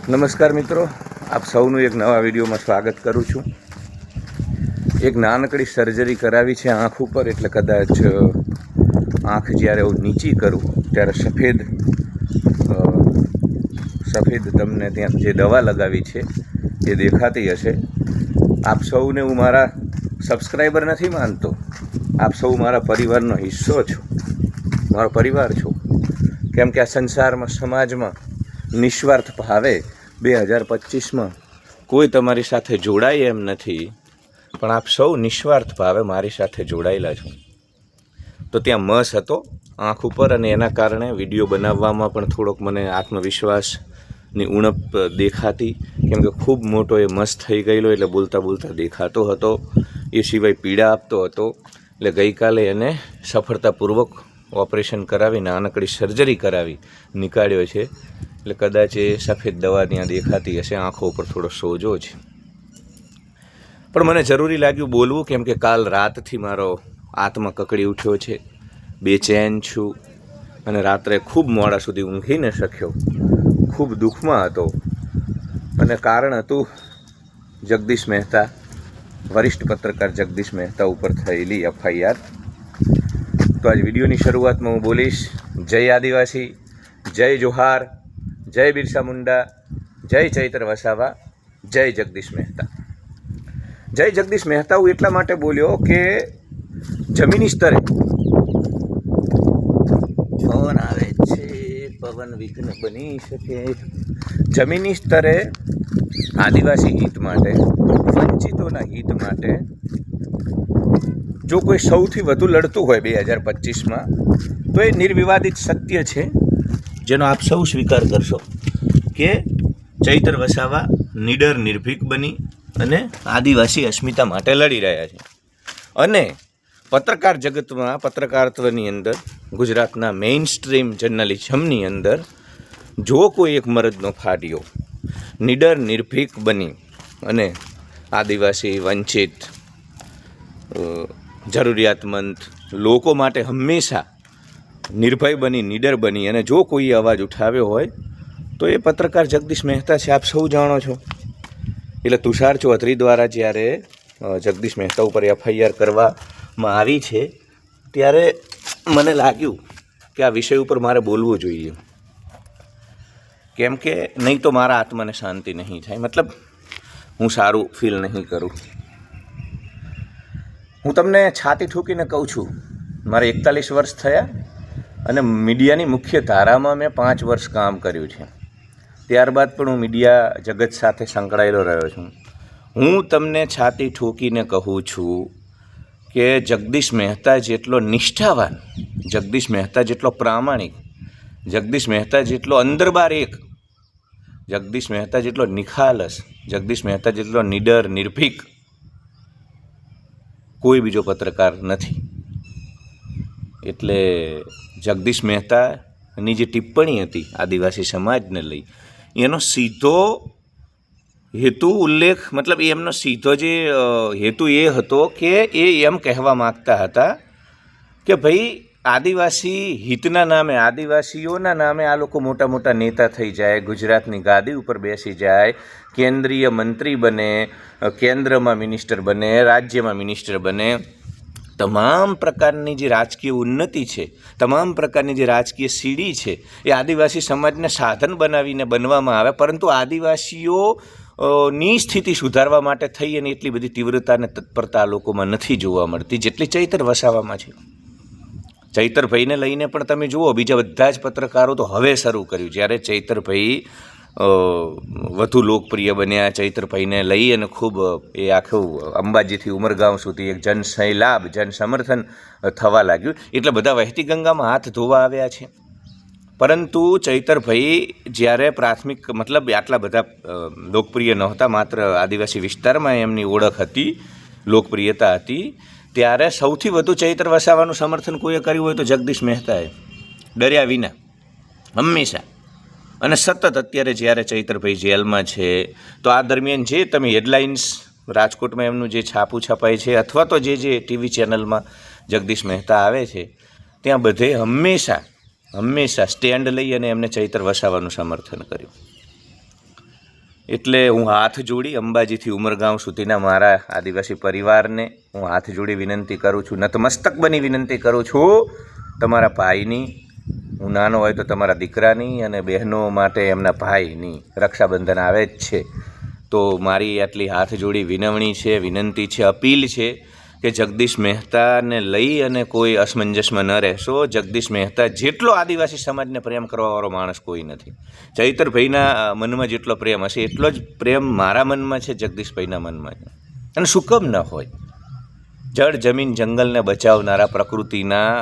નમસ્કાર મિત્રો, આપ સૌનું એક નવા વિડીયોમાં સ્વાગત કરું છું. એક નાનકડી સર્જરી કરાવી છે આંખ ઉપર, એટલે કદાચ આંખ જ્યારે હું નીચી કરું ત્યારે સફેદ તમને ત્યાં જે દવા લગાવી છે એ દેખાતી હશે. આપ સૌને હું મારા સબસ્ક્રાઈબર નથી માનતો, આપ સૌ મારા પરિવારનો હિસ્સો છો, મારો પરિવાર છો. કેમ કે આ સંસારમાં, સમાજમાં નિસ્વાર્થ ભાવે 2025માં કોઈ તમારી સાથે જોડાય એમ નથી, પણ આપ સૌ નિસ્વાર્થ ભાવે મારી સાથે જોડાયેલા છો. તો ત્યાં મસ હતો આંખ ઉપર, અને એના કારણે વિડીયો બનાવવામાં પણ થોડોક મને આત્મવિશ્વાસની ઉણપ દેખાતી, કેમ કે ખૂબ મોટો એ મસ થઈ ગયેલો, એટલે બોલતા બોલતા દેખાતો હતો. એ સિવાય પીડા આપતો હતો. એટલે ગઈકાલે એને સફળતાપૂર્વક ઓપરેશન કરાવી, નાનકડી સર્જરી કરાવી નીકાળ્યો છે. એટલે કદાચ એ સફેદ દવા ત્યાં દેખાતી હશે, આંખો ઉપર થોડો સોજો છે. પણ મને જરૂરી લાગ્યું બોલવું, કેમ કે કાલ રાતથી મારો આત્મા કકડી ઉઠ્યો છે, બેચેન છું, અને રાત્રે ખૂબ મોડા સુધી ઊંઘી ન શક્યો, ખૂબ દુઃખમાં હતો. અને કારણ હતું જગદીશ મહેતા, વરિષ્ઠ પત્રકાર જગદીશ મહેતા ઉપર થયેલી FIR. તો આજ વિડીયોની શરૂઆતમાં હું બોલીશ જય આદિવાસી, જય જોહાર, જય બિરસા મુંડા, જય ચૈત્ર વસાવા, જય જગદીશ મહેતા. જય જગદીશ મહેતા હું એટલા માટે બોલ્યો કે જમીની સ્તરે પવન આવે છે, પવન વિઘ્ન બની શકે. જમીની સ્તરે આદિવાસી હિત માટે, વંચિતોના હિત માટે જો કોઈ સૌથી વધુ લડતું હોય 2025માં, તો એ નિર્વિવાદિત સત્ય છે, જેનો આપ સૌ સ્વીકાર કરશો કે ચૈત્ર વસાવા નીડર નિર્ભીક બની અને આદિવાસી અસ્મિતા માટે લડી રહ્યા છે. અને પત્રકાર જગતમાં, પત્રકારત્વની અંદર, ગુજરાતના મેઇન સ્ટ્રીમ જર્નલિઝમની અંદર જો કોઈ એક મરદનો ફાટ્યો નીડર નિર્ભીક બની અને આદિવાસી, વંચિત, જરૂરિયાતમંદ લોકો માટે હંમેશા નિર્ભય બની, નીડર બની અને જો કોઈ અવાજ ઉઠાવ્યો હોય તો એ પત્રકાર જગદીશ મહેતા છે, આપ સૌ જાણો છો. એટલે તુષાર ચૌધરી દ્વારા જ્યારે જગદીશ મહેતા ઉપર FIR કરવામાં આવી છે, ત્યારે મને લાગ્યું કે આ વિષય ઉપર મારે બોલવું જોઈએ, કેમ કે નહીં તો મારા આત્માને શાંતિ નહીં થાય, મતલબ હું સારું ફીલ નહીં કરું. હું તમને છાતી ઠૂકીને કહું છું, મારે 41 વર્ષ થયા અને મીડિયાની મુખ્ય ધારામાં મેં 5 વર્ષ કામ કર્યું છે. ત્યારબાદ પણ હું મીડિયા જગત સાથે સંકળાયેલો રહ્યો છું. હું તમને છાતી ઠોકીને કહું છું કે જગદીશ મહેતા જેટલો નિષ્ઠાવાન, જગદીશ મહેતા જેટલો પ્રામાણિક, જગદીશ મહેતા જેટલો અંદરબાર એક, જગદીશ મહેતા જેટલો નિખાલસ, જગદીશ મહેતા જેટલો નીડર નિર્ભીક કોઈ બીજો પત્રકાર નથી. એટલે જગદીશ મહેતાની જે ટિપ્પણી હતી આદિવાસી સમાજને લઈ, એનો સીધો હેતુ ઉલ્લેખ, મતલબ એમનો સીધો જે હેતુ એ હતો કે એ એમ કહેવા માગતા હતા કે ભાઈ આદિવાસી હિતના નામે, આદિવાસીઓના નામે આ લોકો મોટા મોટા નેતા થઈ જાય, ગુજરાતની ગાદી ઉપર બેસી જાય, કેન્દ્રીય મંત્રી બને, કેન્દ્રમાં મિનિસ્ટર બને, રાજ્યમાં મિનિસ્ટર બને, તમામ પ્રકારની જે રાજકીય ઉન્નતિ છે, તમામ પ્રકારની જે રાજકીય સીડી છે, એ આદિવાસી સમાજને સાધન બનાવીને બનવામાં આવે. પરંતુ આદિવાસીઓની સ્થિતિ સુધારવા માટે થઈ અને એટલી બધી તીવ્રતા અને તત્પરતા આ લોકોમાં નથી જોવા મળતી જેટલી ચૈત્ર વસાવામાં છે. ચૈતરભાઈને લઈને પણ તમે જુઓ, બીજા બધા જ પત્રકારો તો હવે શરૂ કર્યું. જ્યારે ચૈતરભાઈ વધુ લોકપ્રિય બન્યા, ચૈતરભાઈને લઈ અને ખૂબ એ આખું અંબાજીથી ઉમરગાંવ સુધી એક જનસૈલાબ, જન સમર્થન થવા લાગ્યું, એટલે બધા વહેતી ગંગામાં હાથ ધોવા આવ્યા છે. પરંતુ ચૈતરભાઈ જ્યારે પ્રાથમિક, મતલબ આટલા બધા લોકપ્રિય નહોતા, માત્ર આદિવાસી વિસ્તારમાં એમની ઓળખ હતી, લોકપ્રિયતા હતી, ત્યારે સૌથી વધુ ચૈત્ર વસાવાનું સમર્થન કોઈએ કર્યું હોય તો જગદીશ મહેતાએ, ડર્યા વિના, હંમેશા. અને સતત અત્યારે જ્યારે ચૈતરભાઈ જેલમાં છે, તો આ દરમિયાન જે તમે હેડલાઇન્સ રાજકોટમાં એમનું જે છાપું છપાય છે, અથવા તો જે ટીવી ચેનલમાં જગદીશ મહેતા આવે છે, ત્યાં બધે હંમેશા સ્ટેન્ડ લઈ અને એમને ચૈત્ર વસાવાનું સમર્થન કર્યું. એટલે હું હાથ જોડી અંબાજીથી ઉમરગાંવ સુધીના મારા આદિવાસી પરિવારને હું હાથ જોડી વિનંતી કરું છું, નતમસ્તક બની વિનંતી કરું છું તમારા ભાઈની, હું નાનો હોય તો તમારા દીકરાની, અને બહેનો માટે એમના ભાઈની રક્ષાબંધન આવે જ છે. તો મારી આટલી હાથ જોડી વિનવણી છે, વિનંતી છે, અપીલ છે કે જગદીશ મહેતાને લઈ અને કોઈ અસમંજસમાં ન રહેશો. જગદીશ મહેતા જેટલો આદિવાસી સમાજને પ્રેમ કરવાવાળો માણસ કોઈ નથી. ચૈતરભાઈના મનમાં જેટલો પ્રેમ હશે એટલો જ પ્રેમ મારા મનમાં છે, જગદીશભાઈના મનમાં છે. અને શું કેમ ન હોય? જળ જમીન જંગલને બચાવનારા, પ્રકૃતિના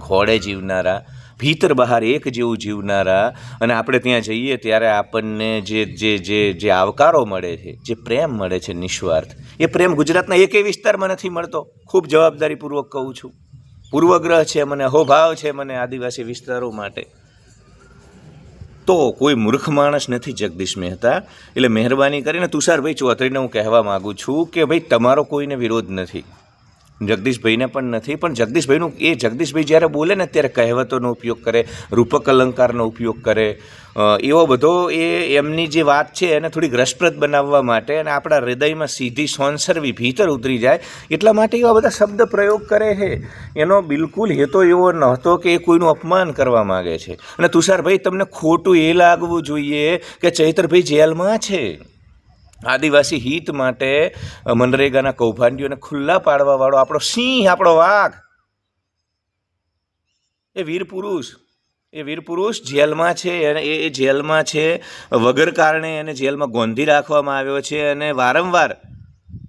ખોળે જીવનારા, ભીતર બહાર એક જેવું જીવનારા, અને આપણે ત્યાં જઈએ ત્યારે આપણને જે આવકારો મળે છે, જે પ્રેમ મળે છે નિસ્વાર્થ, એ પ્રેમ ગુજરાતના એકેય વિસ્તારમાં નથી મળતો. ખૂબ જવાબદારીપૂર્વક કહું છું. પૂર્વગ્રહ છે મને, અહોભાવ છે મને આદિવાસી વિસ્તારો માટે. તો કોઈ મૂર્ખ માણસ નથી જગદીશ મહેતા. એટલે મહેરબાની કરીને તુષારભાઈ ચૌધરીને હું કહેવા માગું છું કે ભાઈ તમારો કોઈને વિરોધ નથી, જગદીશભાઈને પણ નથી, પણ જગદીશભાઈ જ્યારે બોલે ને ત્યારે કહેવતોનો ઉપયોગ કરે, રૂપક અલંકારનો ઉપયોગ કરે, એવો બધો એમની જે વાત છે એને થોડીક રસપ્રદ બનાવવા માટે અને આપણા હૃદયમાં સીધી સોંસરવી ભીતર ઉતરી જાય એટલા માટે એવા બધા શબ્દ પ્રયોગ કરે છે. એનો બિલકુલ હેતો એવો નહોતો કે એ કોઈનું અપમાન કરવા માગે છે. અને તુષારભાઈ તમને ખોટું એ લાગવું જોઈએ કે ચૈતરભાઈ જેલમાં છે. આદિવાસી હિત માટે મનરેગાના કૌભાંડીઓને ખુલ્લા પાડવાવાળો આપણો સિંહ, આપણો વાઘ, એ વીર પુરુષ જેલમાં છે. અને એ જેલમાં છે વગર કારણે એને જેલમાં ગોંધી રાખવામાં આવ્યો છે. અને વારંવાર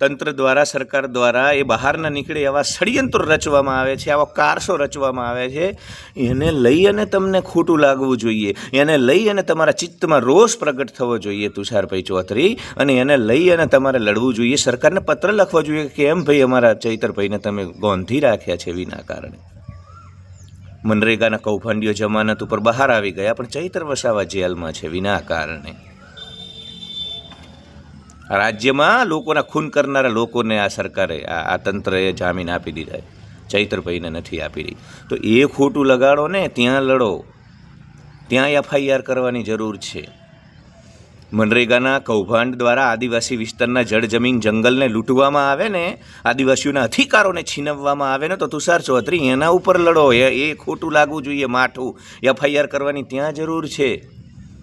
તંત્ર દ્વારા, સરકાર દ્વારા એ બહાર ન નીકળે એવા ષડયંત્રો રચવામાં આવે છે, આવા કારસો રચવામાં આવે છે. એને લઈ અને તમને ખોટું લાગવું જોઈએ, એને લઈ અને તમારા ચિત્તમાં રોષ પ્રગટ થવો જોઈએ તુષારભાઈ ચૌધરી, અને એને લઈ અને તમારે લડવું જોઈએ. સરકારને પત્ર લખવો જોઈએ કે કેમ ભાઈ અમારા ચૈતરભાઈને તમે ગોંધી રાખ્યા છે વિના કારણે. મનરેગાના કૌભાંડીઓ જમાનત ઉપર બહાર આવી ગયા, પણ ચૈતર વસાવા જેલમાં છે વિના કારણે. રાજ્યમાં લોકોના ખૂન કરનારા લોકોને આ સરકારે, આ તંત્રએ જામીન આપી દીધા, ચૈતરભાઈને નથી આપી રહી. તો એ ખોટું લગાડો ને, ત્યાં લડો, ત્યાં એફઆઈઆર કરવાની જરૂર છે. મનરેગાના કૌભાંડ દ્વારા આદિવાસી વિસ્તારના જળ જમીન જંગલને લૂંટવામાં આવે ને, આદિવાસીઓના અધિકારોને છીનવવામાં આવે ને, તો તુષાર ચૌધરી એના ઉપર લડો. એ ખોટું લાગવું જોઈએ માઠું. એફઆઈઆર કરવાની ત્યાં જરૂર છે.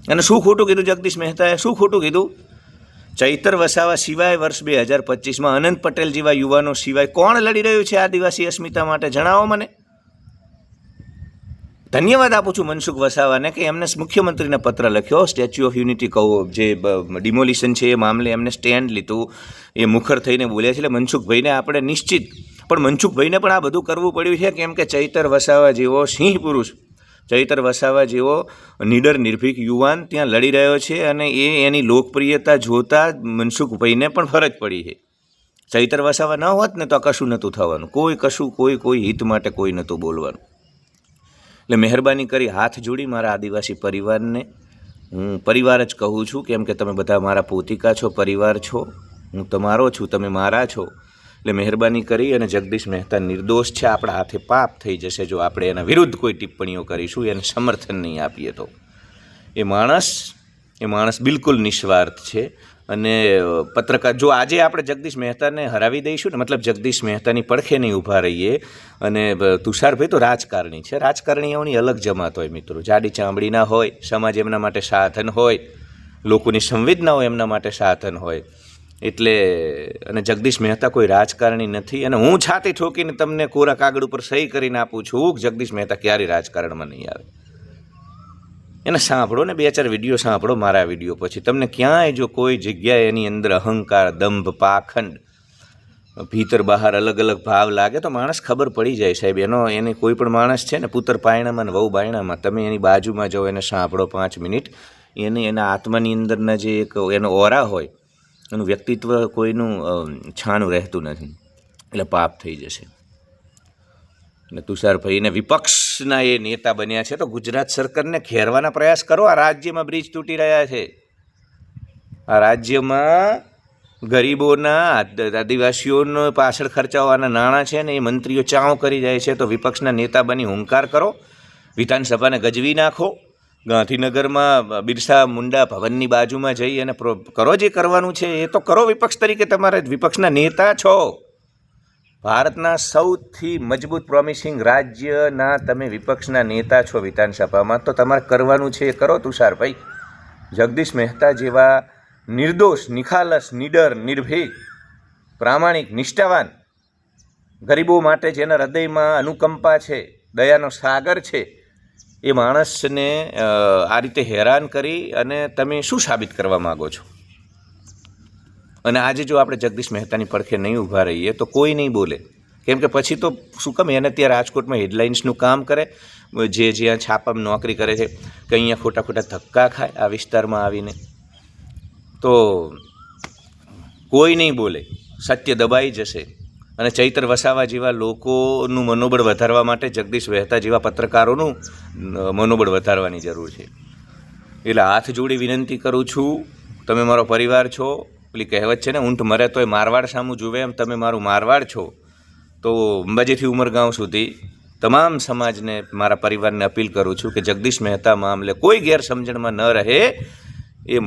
અને શું ખોટું કીધું જગદીશ મહેતાએ? શું ખોટું કીધું? ચૈતર વસાવા સિવાય વર્ષ 2025માં અનંત પટેલ જેવા યુવાનો સિવાય કોણ લડી રહ્યું છે આદિવાસી અસ્મિતા માટે? જણાવો મને. ધન્યવાદ આપું છું મનસુખ વસાવાને કે એમને મુખ્યમંત્રીને પત્ર લખ્યો, સ્ટેચ્યુ ઓફ યુનિટી જે ડિમોલિશન છે એ મામલે એમને સ્ટેન્ડ લીધું, એ મુખર થઈને બોલ્યા છે. એટલે મનસુખભાઈને આપણે નિશ્ચિત, પણ મનસુખભાઈને પણ આ બધું કરવું પડ્યું છે કેમ કે ચૈતર વસાવા જેવો સિંહ પુરુષ, ચૈતર વસાવા જેવો નીડર નિર્ભીક યુવાન ત્યાં લડી રહ્યો છે. અને એની લોકપ્રિયતા જોતા મનસુખભાઈને પણ ફરજ પડી છે. ચૈતર વસાવા ન હોત ને તો કશું નહોતું થવાનું, કોઈ હિત માટે કોઈ નહોતું બોલવાનું. એટલે મહેરબાની કરી હાથ જોડી મારા આદિવાસી પરિવારને હું પરિવાર જ કહું છું, કેમ કે તમે બધા મારા પોતિકા છો, પરિવાર છો, હું તમારો છું, તમે મારા છો. એટલે મહેરબાની કરી અને જગદીશ મહેતા નિર્દોષ છે. આપણા હાથે પાપ થઈ જશે જો આપણે એના વિરુદ્ધ કોઈ ટિપ્પણીઓ કરીશું, એને સમર્થન નહીં આપીએ તો. એ માણસ બિલકુલ નિસ્વાર્થ છે. અને પત્રકાર, જો આજે આપણે જગદીશ મહેતાને હરાવી દઈશું ને, મતલબ જગદીશ મહેતાની પડખે નહીં ઊભા રહીએ, અને તુષારભાઈ તો રાજકારણી છે, રાજકારણીઓની અલગ જમાત હોય મિત્રો, જાડી ચામડીના હોય, સમાજ એમના માટે સાધન હોય, લોકોની સંવેદનાઓ એમના માટે સાધન હોય. એટલે અને જગદીશ મહેતા કોઈ રાજકારણી નથી. અને હું છાતી ઠોકીને તમને કોરા કાગળ ઉપર સહી કરીને આપું છું કે જગદીશ મહેતા ક્યારેય રાજકારણમાં નહીં આવે. એને સાંભળો ને, 2-4 વિડીયો સાંભળો મારા વિડીયો પછી. તમને ક્યાંય જો કોઈ જગ્યાએ એની અંદર અહંકાર, દંભ, પાખંડ, ભીતર બહાર અલગ અલગ ભાવ લાગે તો માણસ ખબર પડી જાય સાહેબ. એને કોઈ પણ માણસ છે ને, પુત્ર પાયણામાં ને વહુ બાયણામાં, તમે એની બાજુમાં જાઓ, એને સાંભળો 5 મિનિટ, એના આત્માની અંદરના જે એક એનો ઓરા હોય, એનું વ્યક્તિત્વ કોઈનું છાનું રહેતું નથી. એટલે પાપ થઈ જશે. અને તુષારભાઈને વિપક્ષના એ નેતા બન્યા છે તો ગુજરાત સરકારને ઘેરવાના પ્રયાસ કરો. આ રાજ્યમાં બ્રિજ તૂટી રહ્યા છે, આ રાજ્યમાં ગરીબોના, આદિવાસીઓનો પાછળ ખર્ચાવાના નાણાં છે ને એ મંત્રીઓ ચાવ કરી જાય છે. તો વિપક્ષના નેતા બની હુંકાર કરો, વિધાનસભાને ગજવી નાખો, ગાંધીનગરમાં બિરસા મુંડા ભવનની બાજુમાં જઈ અને કરો જે કરવાનું છે એ તો કરો. વિપક્ષ તરીકે તમારે વિપક્ષના નેતા છો. ભારતના સૌથી મજબૂત પ્રોમિસિંગ રાજ્યના તમે વિપક્ષના નેતા છો વિધાનસભામાં, તો તમારે કરવાનું છે એ કરો તુષારભાઈ. જગદીશ મહેતા જેવા નિર્દોષ, નિખાલસ, નિડર, નિર્ભીક, પ્રામાણિક, નિષ્ઠાવાન, ગરીબો માટે જેના હૃદયમાં અનુકંપા છે, દયાનો સાગર છે, એ માણસને આ રીતે હેરાન કરી અને તમે શું સાબિત કરવા માગો છો? અને આજે જો આપણે જગદીશ મહેતાની પડખે નહીં ઊભા રહીએ તો કોઈ નહીં બોલે. કેમ કે પછી તો શું કામ એને ત્યાં રાજકોટમાં હેડલાઇન્સનું કામ કરે, જે જ્યાં છાપામાં નોકરી કરે છે, કે અહીંયા ખોટા ખોટા ધક્કા ખાય આ વિસ્તારમાં આવીને, તો કોઈ નહીં બોલે. સત્ય દબાઈ જશે. અને ચૈત્ર વસાવા જેવા લોકોનું મનોબળ વધારવા માટે જગદીશ મહેતા જેવા પત્રકારોનું મનોબળ વધારવાની જરૂર છે. એટલે હાથ જોડી વિનંતી કરું છું, તમે મારો પરિવાર છો. પેલી કહેવત છે ને, ઊંટ મરે તોય મારવાડ સામું જુએ, એમ તમે મારું મારવાડ છો. તો અંબાજીથી ઉમરગાંવ સુધી તમામ સમાજને, મારા પરિવારને અપીલ કરું છું કે જગદીશ મહેતા મામલે કોઈ ગેરસમજણમાં ન રહે. એ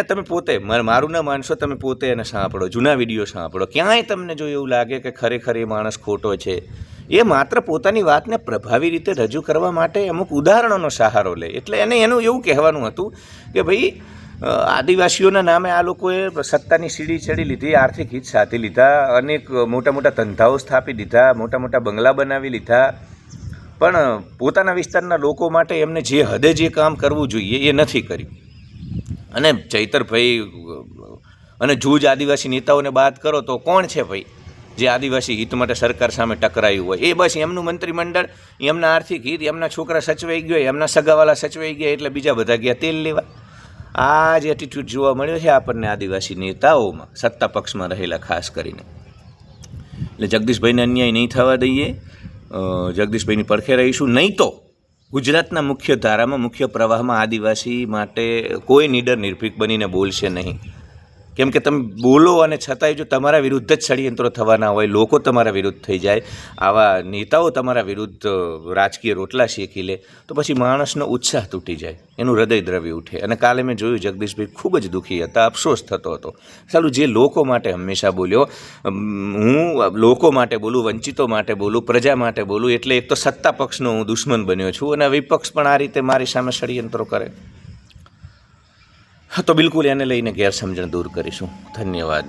તમે પોતે મારું ન માનશો, તમે પોતે એને સાંભળો, જૂના વિડીયો સાંભળો. ક્યાંય તમને જો એવું લાગે કે ખરેખર એ માણસ ખોટો છે, એ માત્ર પોતાની વાતને પ્રભાવી રીતે રજૂ કરવા માટે અમુક ઉદાહરણોનો સહારો લે. એટલે એને એનું એવું કહેવાનું હતું કે ભાઈ, આદિવાસીઓના નામે આ લોકોએ સત્તાની સીડી ચડી લીધી, આર્થિક હિત સાધી લીધા, અનેક મોટા મોટા ધંધાઓ સ્થાપી દીધા, મોટા મોટા બંગલા બનાવી લીધા, પણ પોતાના વિસ્તારના લોકો માટે એમને જે હદે જે કામ કરવું જોઈએ એ નથી કર્યું. અને ચૈતરભાઈ અને જૂજ આદિવાસી નેતાઓને બાદ કરો તો કોણ છે ભાઈ જે આદિવાસી હિત માટે સરકાર સામે ટકરાયું હોય? એ બસ એમનું મંત્રીમંડળ, એમના આર્થિક હિત, એમના છોકરા સચવાઈ ગયો, એમના સગાવાલા સચવાઈ ગયા, એટલે બીજા બધા ગયા તેલ લેવા. આ જ એટીટ્યૂડ જોવા મળ્યો છે આપણને આદિવાસી નેતાઓમાં, સત્તા પક્ષમાં રહેલા ખાસ કરીને. એટલે જગદીશભાઈને અન્યાય નહીં થવા દઈએ, જગદીશભાઈની પડખે રહીશું. નહીં તો ગુજરાતના મુખ્ય ધારામાં, મુખ્ય પ્રવાહમાં આદિવાસી માટે કોઈ નીડર નિર્ભીક બનીને બોલશે નહીં. કેમ કે તમે બોલો અને છતાંય જો તમારા વિરુદ્ધ જ ષડયંત્રો થવાના હોય, લોકો તમારા વિરુદ્ધ થઈ જાય, આવા નેતાઓ તમારા વિરુદ્ધ રાજકીય રોટલા શેકી લે, તો પછી માણસનો ઉત્સાહ તૂટી જાય, એનું હૃદય દ્રવી ઉઠે. અને કાલે મેં જોયું જગદીશભાઈ ખૂબ જ દુઃખી હતા, અફસોસ થતો હતો. સાલું જે લોકો માટે હંમેશા બોલ્યો, હું લોકો માટે બોલું, વંચિતો માટે બોલું, પ્રજા માટે બોલું, એટલે એક તો સત્તા પક્ષનો હું દુશ્મન બન્યો છું, અને વિપક્ષ પણ આ રીતે મારી સામે ષડયંત્રો કરે. હા, તો બિલકુલ એને લઈને ગેરસમજણ દૂર કરીશું. ધન્યવાદ.